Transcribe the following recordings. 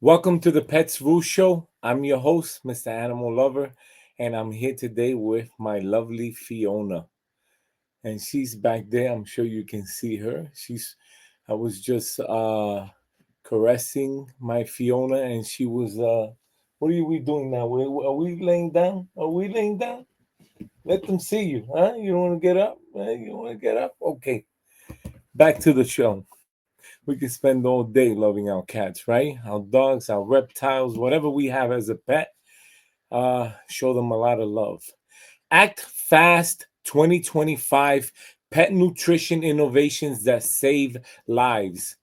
Welcome to the Pets Rule Show. I'm your host, Mr. Animal Lover, and I'm here today with my lovely Fiona. And she's back there. I'm sure you can see her. I was just caressing my Fiona, and she was what are we doing now? Are we laying down? Are we laying down? Let them see you, huh? You don't want to get up? You don't want to get up? Okay. Back to the show. We can spend all day loving our cats, right? Our dogs, our reptiles, whatever we have as a pet. Show them a lot of love. Act Fast 2025 Pet Nutrition Innovations that Save Lives.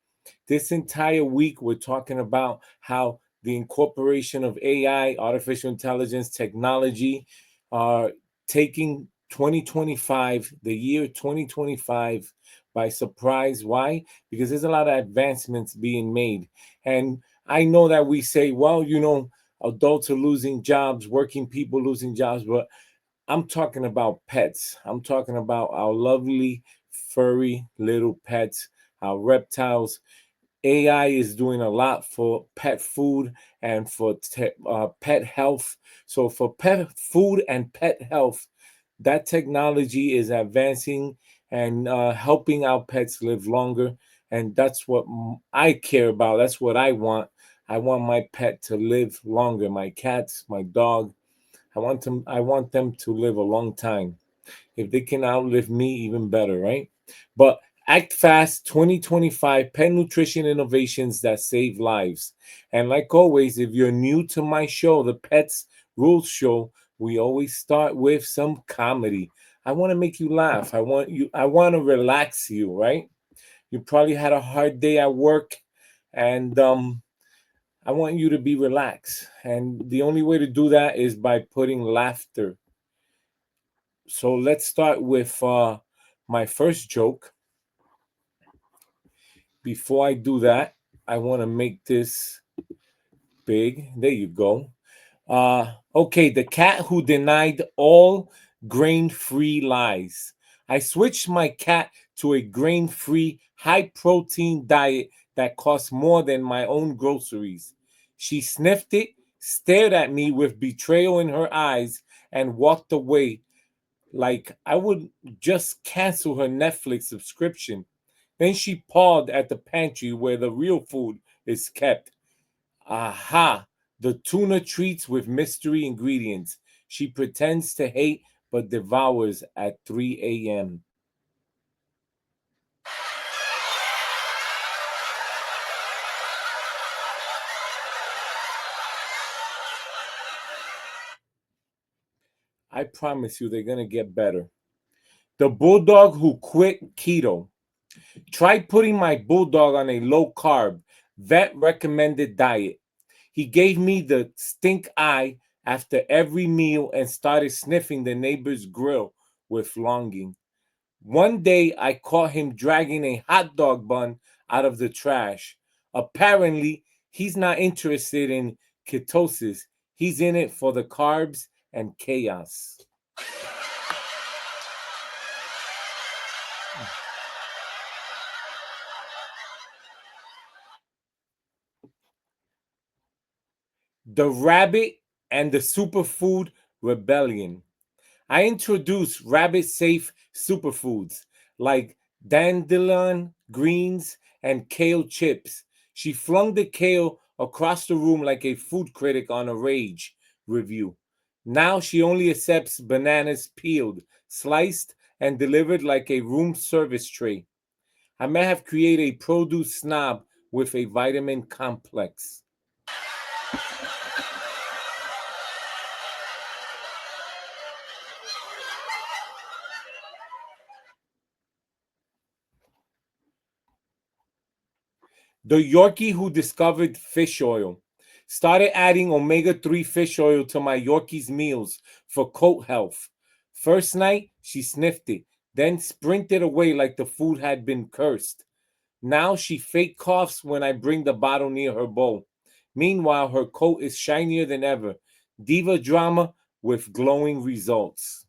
This entire week, we're talking about how the incorporation of AI, artificial intelligence, technology, are taking 2025, the year 2025, by surprise. Why? Because there's a lot of advancements being made. And I know that we say, well, adults are losing jobs, working people losing jobs, but I'm talking about pets. I'm talking about our lovely, furry little pets, our reptiles. AI is doing a lot for pet food and for pet health. So, for pet food and pet health, that technology is advancing and helping our pets live longer. And that's what I care about. That's what I want. I want my pet to live longer. My cats, my dog. I want them to live a long time. If they can outlive me, even better, right? But Act Fast 2025 Pet Nutrition Innovations that Save Lives. And like always, if you're new to my show, the Pets Rules Show, we always start with some comedy. I want to make you laugh. I want to relax you, right? You probably had a hard day at work, and I want you to be relaxed. And the only way to do that is by putting laughter. So let's start with my first joke. Before I do that, I want to make this big. There you go. Okay, the cat who denied all grain-free lies. I switched my cat to a grain-free, high-protein diet that costs more than my own groceries. She sniffed it, stared at me with betrayal in her eyes, and walked away like I would just cancel her Netflix subscription. Then she pawed at the pantry where the real food is kept. Aha! The tuna treats with mystery ingredients. She pretends to hate but devours at 3 a.m. I promise you they're going to get better. The bulldog who quit keto. Tried putting my bulldog on a low carb, vet recommended diet. He gave me the stink eye after every meal and started sniffing the neighbor's grill with longing. One day I caught him dragging a hot dog bun out of the trash. Apparently, he's not interested in ketosis, he's in it for the carbs and chaos. The rabbit and the superfood rebellion. I introduced rabbit safe superfoods like dandelion greens and kale chips. She flung the kale across the room like a food critic on a Rage review. Now she only accepts bananas peeled, sliced, and delivered like a room service tray. I may have created a produce snob with a vitamin complex. The Yorkie who discovered fish oil started adding omega-3 fish oil to my Yorkie's meals for coat health. First night, she sniffed it, then sprinted away like the food had been cursed. Now she fake coughs when I bring the bottle near her bowl. Meanwhile, her coat is shinier than ever. Diva drama with glowing results.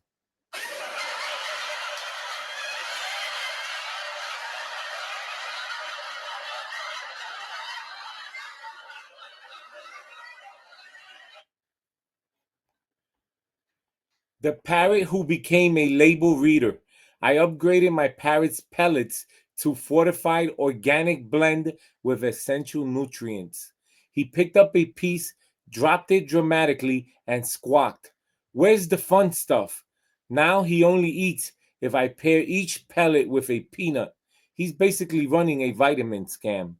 The parrot who became a label reader. I upgraded my parrot's pellets to fortified organic blend with essential nutrients. He picked up a piece, dropped it dramatically, and squawked. Where's the fun stuff? Now he only eats if I pair each pellet with a peanut. He's basically running a vitamin scam.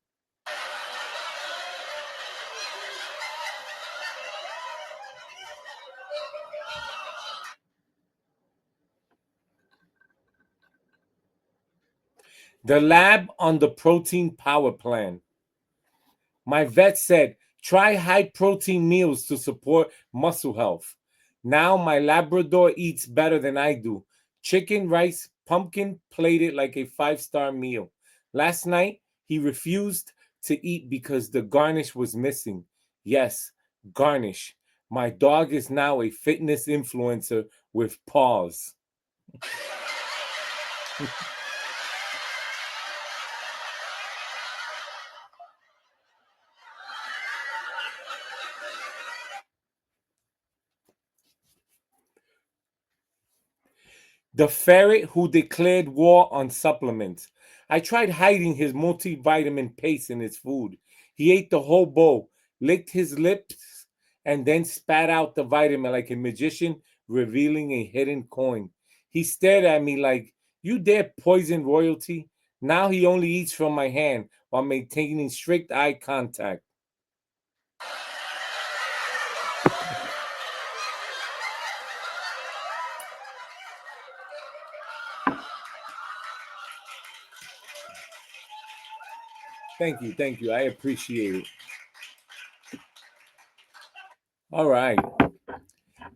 The lab on the protein power plan. My vet said, try high protein meals to support muscle health. Now my Labrador eats better than I do. Chicken, rice, pumpkin, plated like a five-star meal. Last night, he refused to eat because the garnish was missing. Yes, garnish. My dog is now a fitness influencer with paws. The ferret who declared war on supplements. I tried hiding his multivitamin paste in his food. He ate the whole bowl, licked his lips, and then spat out the vitamin like a magician revealing a hidden coin. He stared at me like, you dare poison royalty? Now he only eats from my hand while maintaining strict eye contact. Thank you, thank you. I appreciate it. All right.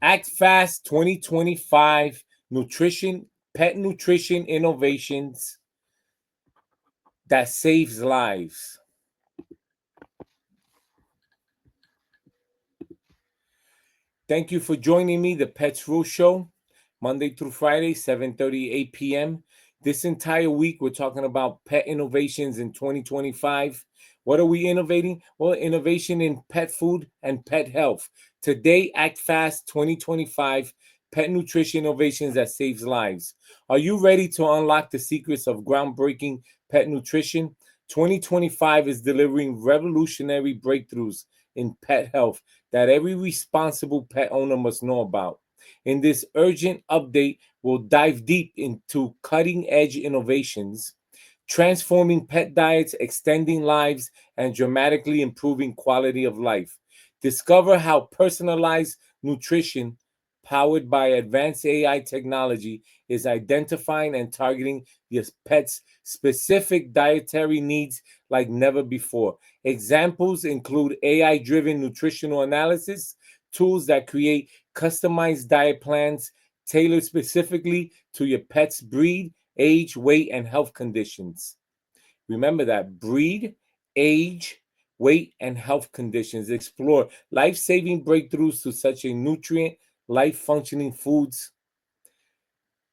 Act Fast 2025 Nutrition, Pet Nutrition Innovations that saves lives. Thank you for joining me, the Pets Rule Show, Monday through Friday, 7:30, 8 p.m. This entire week, we're talking about pet innovations in 2025. What are we innovating? Well, innovation in pet food and pet health. Today, Act Fast 2025 Pet Nutrition Innovations that Saves Lives. Are you ready to unlock the secrets of groundbreaking pet nutrition? 2025 is delivering revolutionary breakthroughs in pet health that every responsible pet owner must know about. In this urgent update, we'll dive deep into cutting edge innovations, transforming pet diets, extending lives, and dramatically improving quality of life. Discover how personalized nutrition, powered by advanced AI technology, is identifying and targeting your pet's specific dietary needs like never before. Examples include AI driven nutritional analysis, tools that create customized diet plans tailored specifically to your pet's breed, age, weight, and health conditions. Remember that breed, age, weight, and health conditions. Explore life saving breakthroughs to such a nutrient, life functioning foods,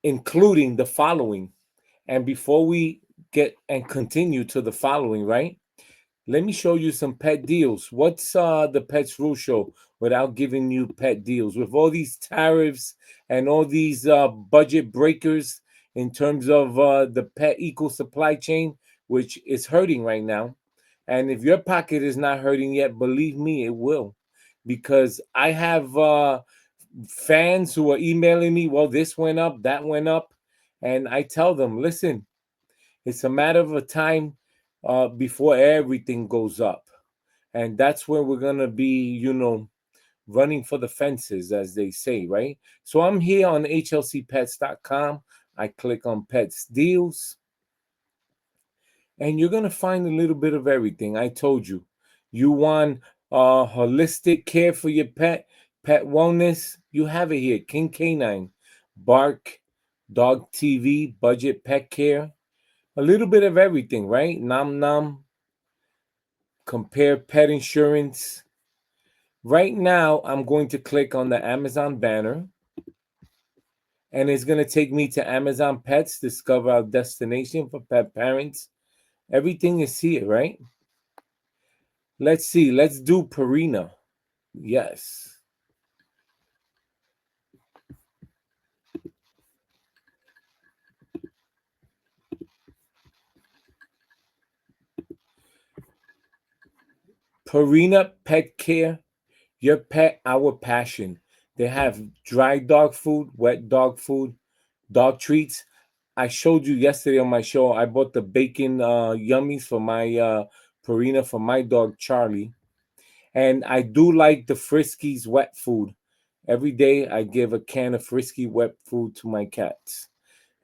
including the following. And before we get and continue to the following, right? Let me show you some pet deals. What's the Pets Rule Show without giving you pet deals? With all these tariffs and all these budget breakers in terms of the pet eco supply chain, which is hurting right now. And if your pocket is not hurting yet, believe me, it will. Because I have fans who are emailing me, well, this went up, that went up. And I tell them, listen, it's a matter of a time before everything goes up. And that's where we're going to be, running for the fences, as they say, right? So I'm here on hlcpets.com. I click on Pets Deals, and you're going to find a little bit of everything. I told you. You want holistic care for your pet, pet wellness, you have it here. King Canine, Bark, Dog TV, Budget Pet Care, a little bit of everything, right? Nom Nom, Compare Pet Insurance. Right now, I'm going to click on the Amazon banner, and it's going to take me to Amazon Pets, discover our destination for pet parents. Everything is here, right? Let's see. Let's do Purina. Yes. Purina Pet Care, your pet, our passion. They have dry dog food, wet dog food, dog treats. I showed you yesterday on my show. I bought the bacon yummies for my Purina for my dog Charlie, and I do like the Friskies wet food. Every day I give a can of Frisky wet food to my cats,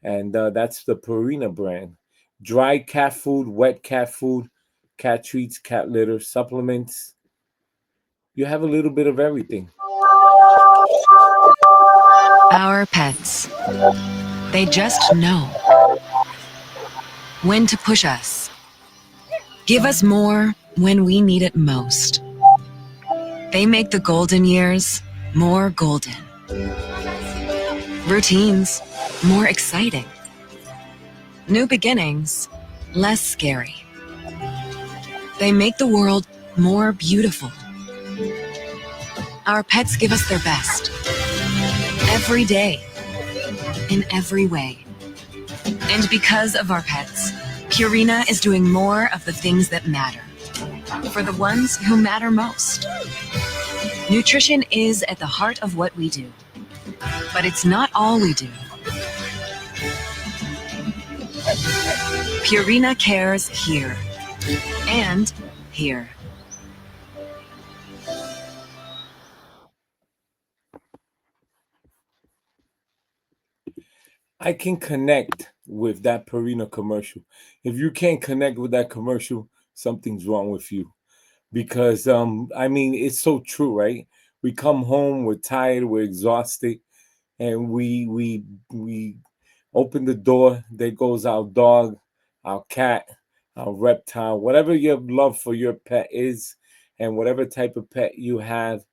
and that's the Purina brand. Dry cat food, wet cat food, cat treats, cat litter, supplements. You have a little bit of everything. Our pets, they just know when to push us, give us more when we need it most. They make the golden years more golden, routines more exciting, new beginnings less scary. They make the world more beautiful. Our pets give us their best every day, in every way. And because of our pets, Purina is doing more of the things that matter for the ones who matter most. Nutrition is at the heart of what we do, but it's not all we do. Purina cares here and here. I can connect with that Purina commercial. If you can't connect with that commercial, something's wrong with you. Because I mean, it's so true, right? We come home, we're tired, we're exhausted, and we open the door. There goes our dog, our cat, our reptile, whatever your love for your pet is, and whatever type of pet you have.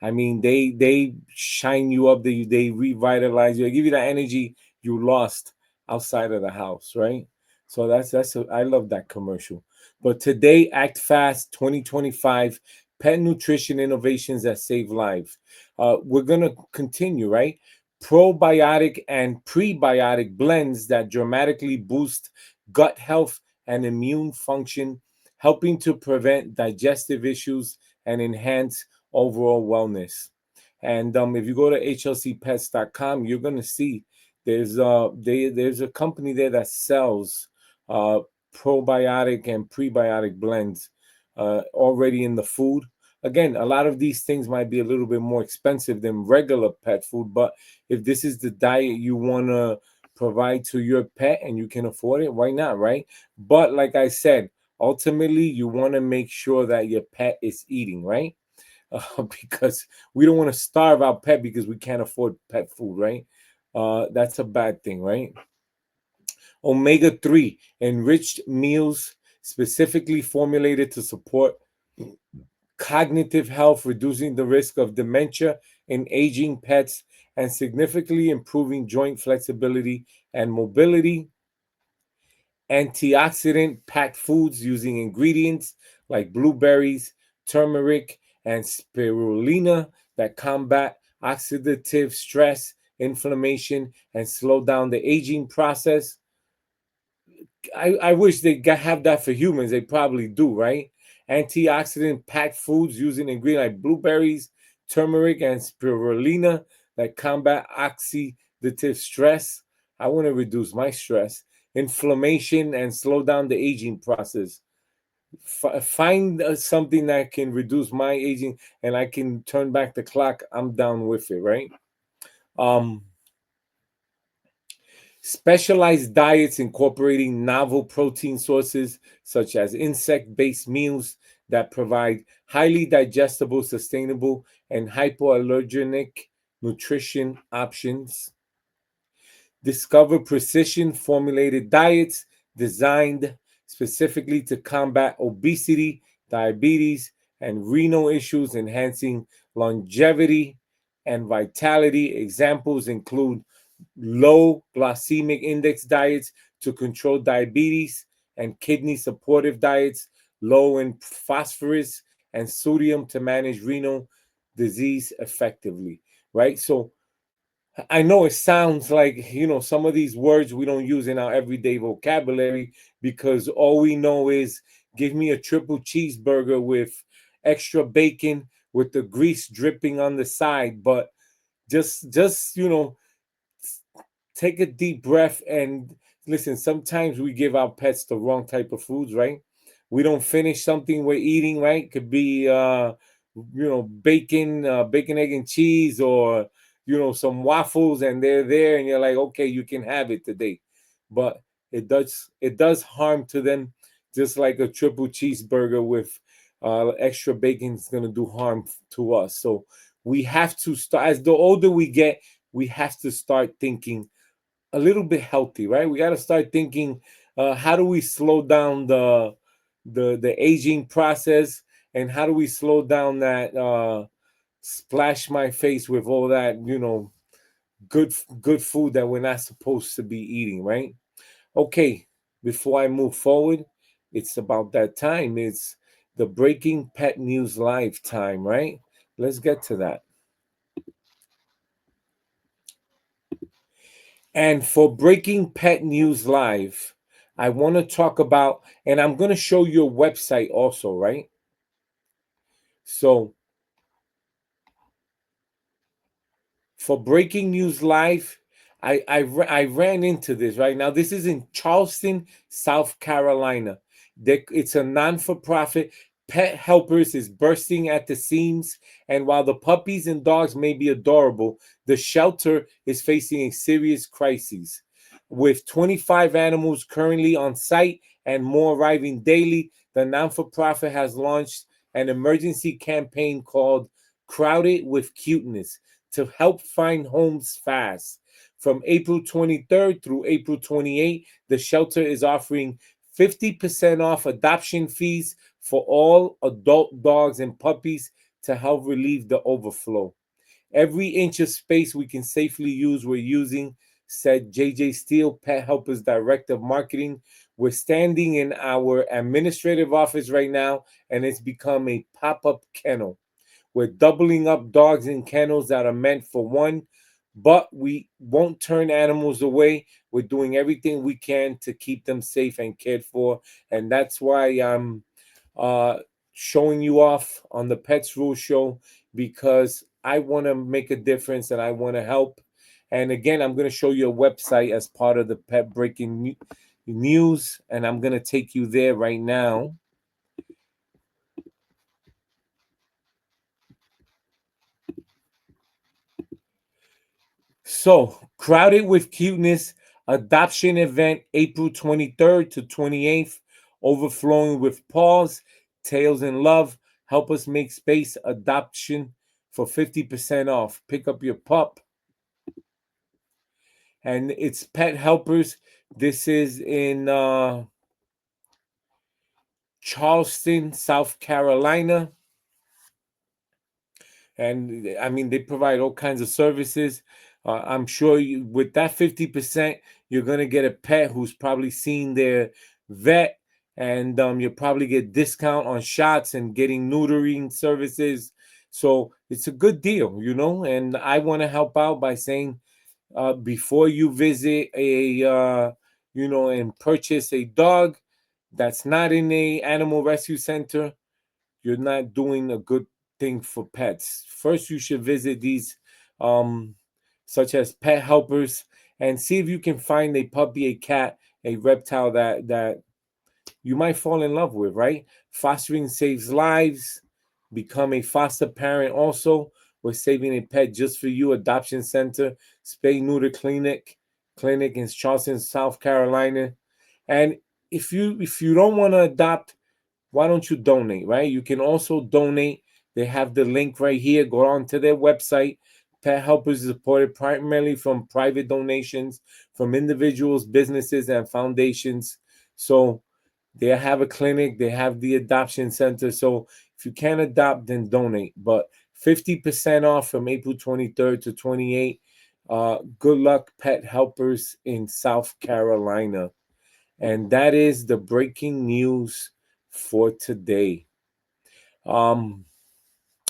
I mean, they shine you up. They revitalize you. They give you that energy you lost outside of the house, right? So I love that commercial. But today, Act Fast 2025, pet nutrition innovations that save lives. We're gonna continue, right? Probiotic and prebiotic blends that dramatically boost gut health and immune function, helping to prevent digestive issues and enhance overall wellness. And if you go to hlcpets.com, you're going to see there's a company there that sells uh, probiotic and prebiotic blends already in the food. Again, a lot of these things might be a little bit more expensive than regular pet food, but if this is the diet you want to provide to your pet and you can afford it, why not, right? But like I said, ultimately, you want to make sure that your pet is eating, right? Because we don't want to starve our pet because we can't afford pet food, right? That's a bad thing, right? Omega 3 enriched meals specifically formulated to support cognitive health, reducing the risk of dementia in aging pets, and significantly improving joint flexibility and mobility. Antioxidant packed foods using ingredients like blueberries, turmeric, and spirulina that combat oxidative stress, inflammation, and slow down the aging process. I wish they have that for humans. They probably do, right? Antioxidant packed foods using ingredients like blueberries, turmeric, and spirulina that combat oxidative stress. I want to reduce my stress, inflammation, and slow down the aging process. Find something that can reduce my aging and I can turn back the clock. I'm down with it, right? Um, Specialized diets incorporating novel protein sources such as insect based meals that provide highly digestible, sustainable, and hypoallergenic nutrition options. Discover precision formulated diets designed specifically to combat obesity, diabetes, and renal issues, enhancing longevity and vitality. Examples include low glycemic index diets to control diabetes and kidney supportive diets, low in phosphorus and sodium to manage renal disease effectively, right? So I know it sounds like, some of these words we don't use in our everyday vocabulary because all we know is give me a triple cheeseburger with extra bacon with the grease dripping on the side. But just take a deep breath and listen. Sometimes we give our pets the wrong type of foods, right? We don't finish something we're eating, right? Could be bacon, egg and cheese, or some waffles, and they're there, and you're like, okay, you can have it today. But it does harm to them, just like a triple cheeseburger with extra bacon is gonna do harm to us. So we have to start, as the older we get, we have to start thinking a little bit healthy, right? We got to start thinking, how do we slow down the aging process, and how do we slow down that splash my face with all that good food that we're not supposed to be eating, right? Okay, before I move forward, it's about that time. It's the Breaking Pet News Live time, right? Let's get to that. And for Breaking Pet News Live, I want to talk about, and I'm going to show you a website also, right? So for Breaking News Live, I ran into this right now. This is in Charleston, South Carolina. It's a non-for-profit. Pet Helpers is bursting at the seams, and while the puppies and dogs may be adorable, the shelter is facing a serious crisis. With 25 animals currently on site and more arriving daily, the non-for-profit has launched an emergency campaign called Crowded with Cuteness to help find homes fast. From April 23rd through April 28th, the shelter is offering 50% off adoption fees for all adult dogs and puppies to help relieve the overflow. Every inch of space we can safely use, we're using, said JJ Steele, Pet Helpers Director of Marketing. We're standing in our administrative office right now, and it's become a pop up kennel. We're doubling up dogs in kennels that are meant for one, but we won't turn animals away. We're doing everything we can to keep them safe and cared for. And that's why I'm uh, showing you off on the Pets Rule Show, because I want to make a difference and I want to help. And again, I'm going to show you a website as part of the Pet Breaking News, and I'm going to take you there right now. So, Crowded with Cuteness adoption event April 23rd to 28th, overflowing with paws, tails, and love. Help us make space adoption for 50% off. Pick up your pup. And it's Pet Helpers. This is in Charleston, South Carolina. And I mean, they provide all kinds of services. I'm sure with that 50%, you're gonna get a pet who's probably seen their vet, and you'll probably get discount on shots and getting neutering services. So it's a good deal, And I want to help out by saying, before you visit and purchase a dog that's not in a animal rescue center, you're not doing a good thing for pets. First, you should visit these, um, such as Pet Helpers, and see if you can find a puppy, a cat, a reptile that you might fall in love with. Right? Fostering saves lives. Become a foster parent. Also, we're saving a pet just for you. Adoption Center, Spay Neuter Clinic in Charleston, South Carolina. And if you don't want to adopt, why don't you donate, right? You can also donate. They have the link right here. Go on to their website. Pet Helpers is supported primarily from private donations from individuals, businesses, and foundations. So they have a clinic, they have the adoption center. So if you can't adopt, then donate. But 50% off from April 23rd to 28th. Good luck, Pet Helpers in South Carolina. And that is the breaking news for today. Um,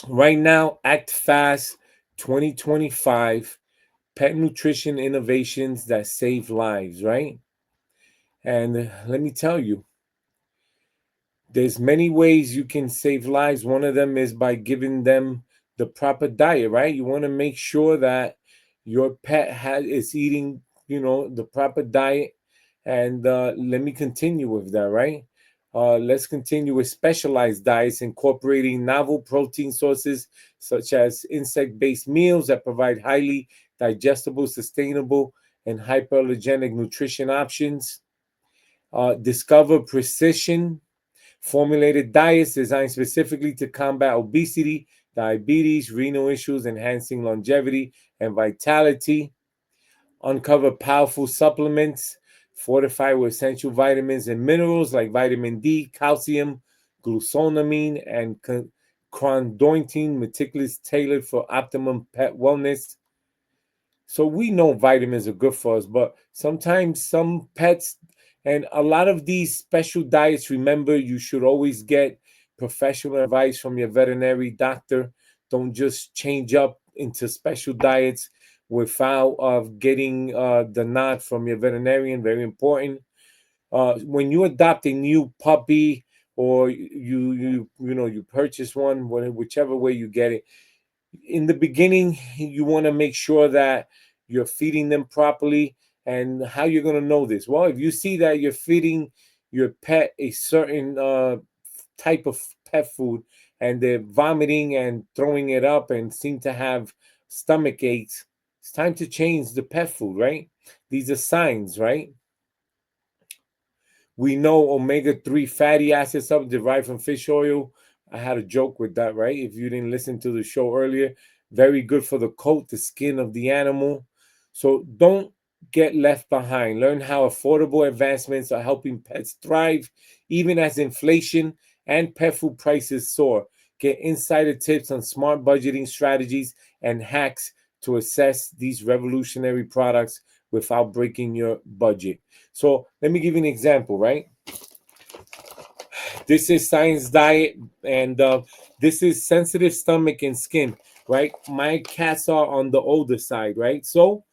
right now, Act Fast 2025, pet nutrition innovations that save lives, right? And let me tell you, There's many ways you can save lives. One of them is by giving them the proper diet, right? You want to make sure that your pet is eating, the proper diet. And let me continue with that, right? Let's continue with specialized diets incorporating novel protein sources such as insect-based meals that provide highly digestible, sustainable, and hyperallergenic nutrition options. Discover precision formulated diets designed specifically to combat obesity, diabetes, renal issues, enhancing longevity and vitality. Uncover powerful supplements fortified with essential vitamins and minerals like vitamin D, calcium, glucosamine, and chondroitin, meticulously tailored for optimum pet wellness. So we know vitamins are good for us, but sometimes some pets and a lot of these special diets, remember, you should always get professional advice from your veterinary doctor. Don't just change up into special diets without getting the nod from your veterinarian. Very important. When you adopt a new puppy or you purchase one, whichever way you get it, in the beginning, you want to make sure that you're feeding them properly. And how you're going to know this? Well, if you see that you're feeding your pet a certain type of pet food and they're vomiting and throwing it up and seem to have stomach aches, it's time to change the pet food, right? These are signs, right? We know omega-3 fatty acids are derived from fish oil. I had a joke with that, right? If you didn't listen to the show earlier, very good for the coat, the skin of the animal. So don't get left behind. Learn how affordable advancements are helping pets thrive, even as inflation and pet food prices soar. Get insider tips on smart budgeting strategies and hacks to assess these revolutionary products without breaking your budget. So let me give you an example, right? This is Science Diet, and this is sensitive stomach and skin, right? My cats are on the older side, right? So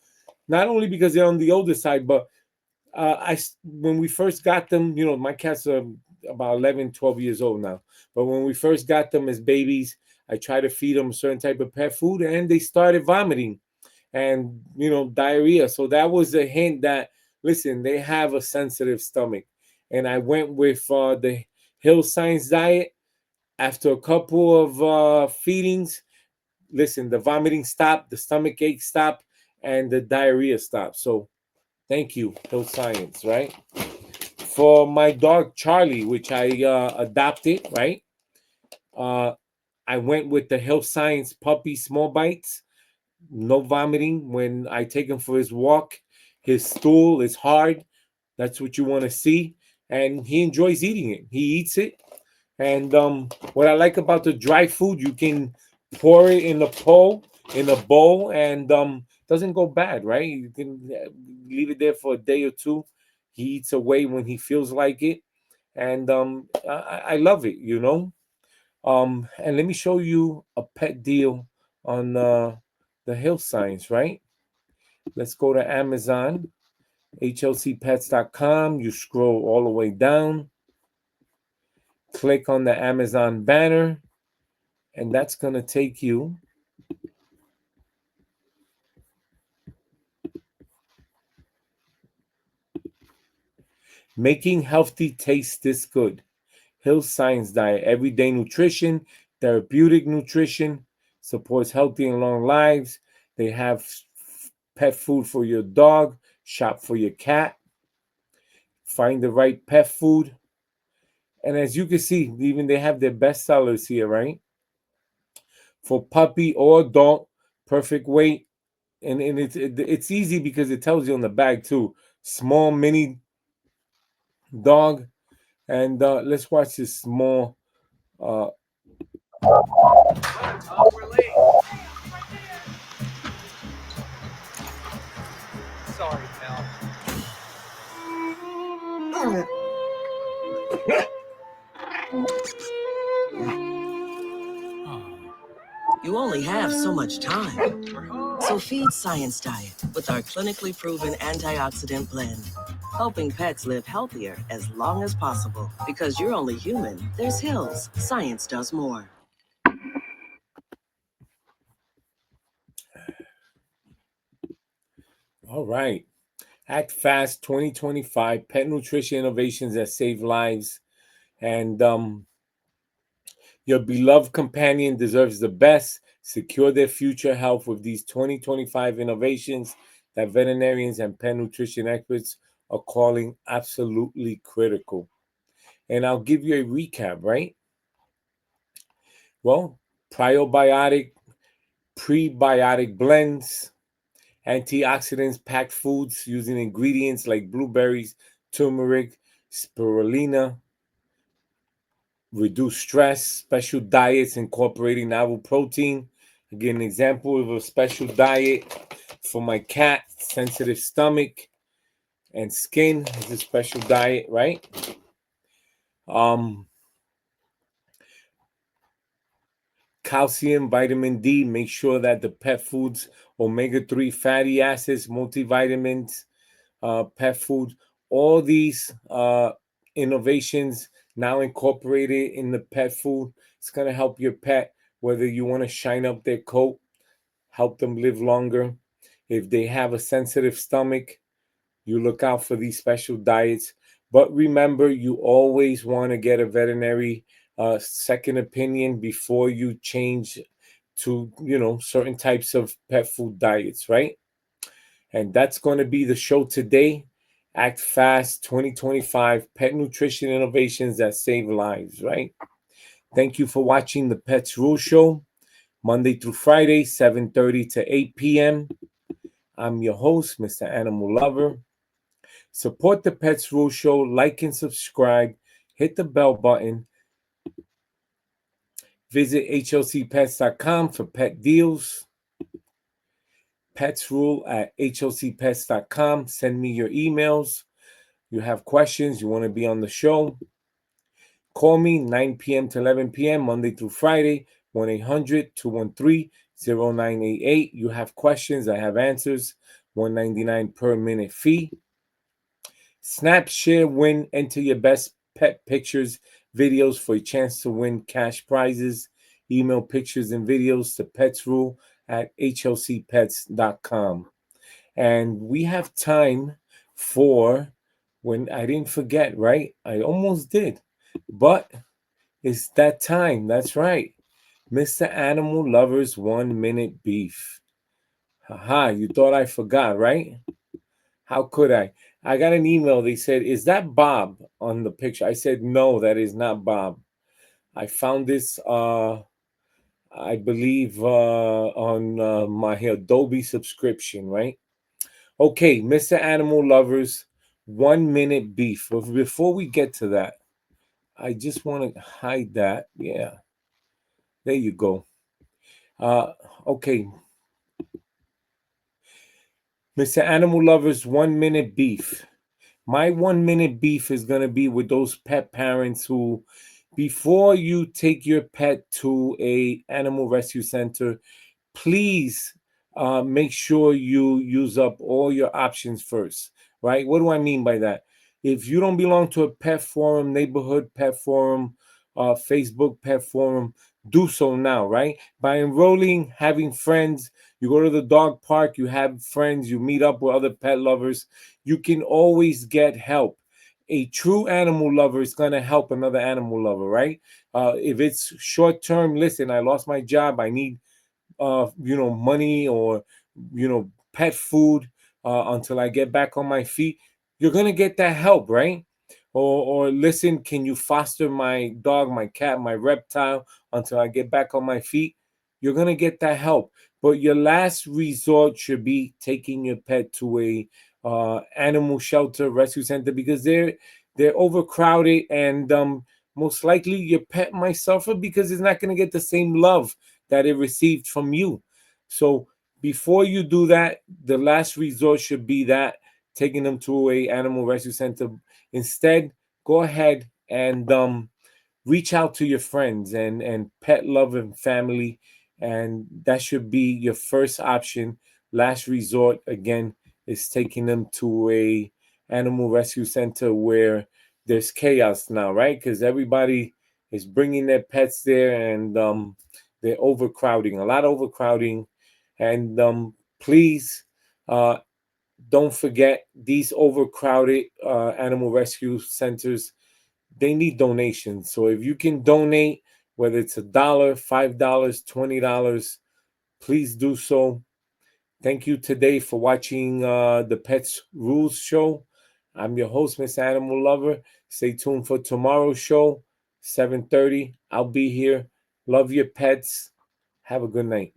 not only because they're on the older side, but when we first got them, my cats are about 11, 12 years old now. But when we first got them as babies, I tried to feed them a certain type of pet food, and they started vomiting and diarrhea. So that was a hint that, listen, they have a sensitive stomach. And I went with the Hill Science diet. After a couple of feedings, listen, the vomiting stopped, the stomach ache stopped, and the diarrhea stopped. So thank you, Hill Science, right? For my dog Charlie, which I adopted, right? Uh, I went with the Hill Science puppy small bites. No vomiting when I take him for his walk. His stool is hard. That's what you want to see. And he enjoys eating it. He eats it. And what I like about the dry food, you can pour it in a bowl, and doesn't go bad, right? You can leave it there for a day or two. He eats away when he feels like it. And I love it, And let me show you a pet deal on the Hill Science, right? Let's go to Amazon, hlcpets.com. You scroll all the way down, click on the Amazon banner, and that's going to take you Making Healthy Taste This Good. Hill Science Diet, everyday nutrition, therapeutic nutrition, supports healthy and long lives. They have pet food for your dog, shop for your cat, find the right pet food. And as you can see, even they have their best sellers here, right? For puppy or adult, perfect weight. And it's easy because it tells you on the bag too. Small mini dog. And let's watch this small We're late. Sorry, pal. You only have so much time. So feed Science Diet with our clinically proven antioxidant blend. Helping pets live healthier as long as possible. Because you're only human, there's Hills. Science does more. All right. Act Fast 2025 Pet Nutrition Innovations that Save Lives. And your beloved companion deserves the best. Secure their future health with these 2025 innovations that veterinarians and pet nutrition experts are calling absolutely critical. And I'll give you a recap, right? Well, probiotic, prebiotic blends, antioxidants packed foods using ingredients like blueberries, turmeric, spirulina, reduce stress, special diets incorporating novel protein. Again, an example of a special diet for my cat, sensitive stomach and skin is a special diet, right? Calcium, vitamin D, make sure that the pet foods, omega-3 fatty acids, multivitamins, pet food, all these innovations now incorporated in the pet food. It's going to help your pet, whether you want to shine up their coat, help them live longer. If they have a sensitive stomach, you look out for these special diets. But remember, you always want to get a veterinary second opinion before you change to, certain types of pet food diets, right? And that's going to be the show today. Act Fast 2025 Pet Nutrition Innovations that Save Lives, right? Thank you for watching the Pets Rule Show, Monday through Friday, 7:30 to 8 p.m. I'm your host, Mr. Animal Lover. Support the Pets Rule Show, like and subscribe, hit the bell button. Visit HLCpets.com for pet deals. Pets Rule at HLCpets.com. Send me your emails. You have questions, you want to be on the show. Call me 9 p.m. to 11 p.m. Monday through Friday, 1-800-213-0988. You have questions, I have answers. $1.99 per minute fee. Snap, share, win, enter your best pet pictures, videos for a chance to win cash prizes. Email pictures and videos to petsrule at hlcpets.com. And we have time for, when I didn't forget, right? I almost did. But it's that time. That's right. Mr. Animal Lover's 1 minute beef. Haha, you thought I forgot, right? How could I? I got an email. They said, "Is that Bob on the picture?" I said, "No, that is not Bob. I found this, I believe, on my Adobe subscription, right?" Okay, Mr. Animal Lovers, 1 minute beef. But before we get to that, I just want to hide that. Yeah, there you go. Okay, Mr. Animal Lovers, 1 minute beef. My 1 minute beef is going to be with those pet parents who, before you take your pet to a animal rescue center, please make sure you use up all your options first, right? What do I mean by that? If you don't belong to a pet forum, neighborhood pet forum, Facebook pet forum, do so now, right? By enrolling, having friends, you go to the dog park, you have friends, you meet up with other pet lovers, you can always get help. A true animal lover is going to help another animal lover, right? If it's short term, listen, I lost my job, I need money or pet food until I get back on my feet, you're gonna get that help, right? Or listen, can you foster my dog, my cat, my reptile until I get back on my feet? You're gonna get that help. But your last resort should be taking your pet to a animal shelter, rescue center, because they're overcrowded, and most likely your pet might suffer because it's not gonna get the same love that it received from you. So before you do that, the last resort should be that, taking them to a animal rescue center. Instead, go ahead and reach out to your friends and pet loving family, and that should be your first option. Last resort, again, is taking them to a animal rescue center where there's chaos now, right? Because everybody is bringing their pets there, and they're overcrowding, a lot of overcrowding. And please, don't forget, these overcrowded animal rescue centers, they need donations. So if you can donate, whether it's $1, $5, $20, please do so. Thank you today for watching the Pets Rules show. I'm your host, Miss Animal Lover. Stay tuned for tomorrow's show, 7:30. I'll be here. Love your pets. Have a good night.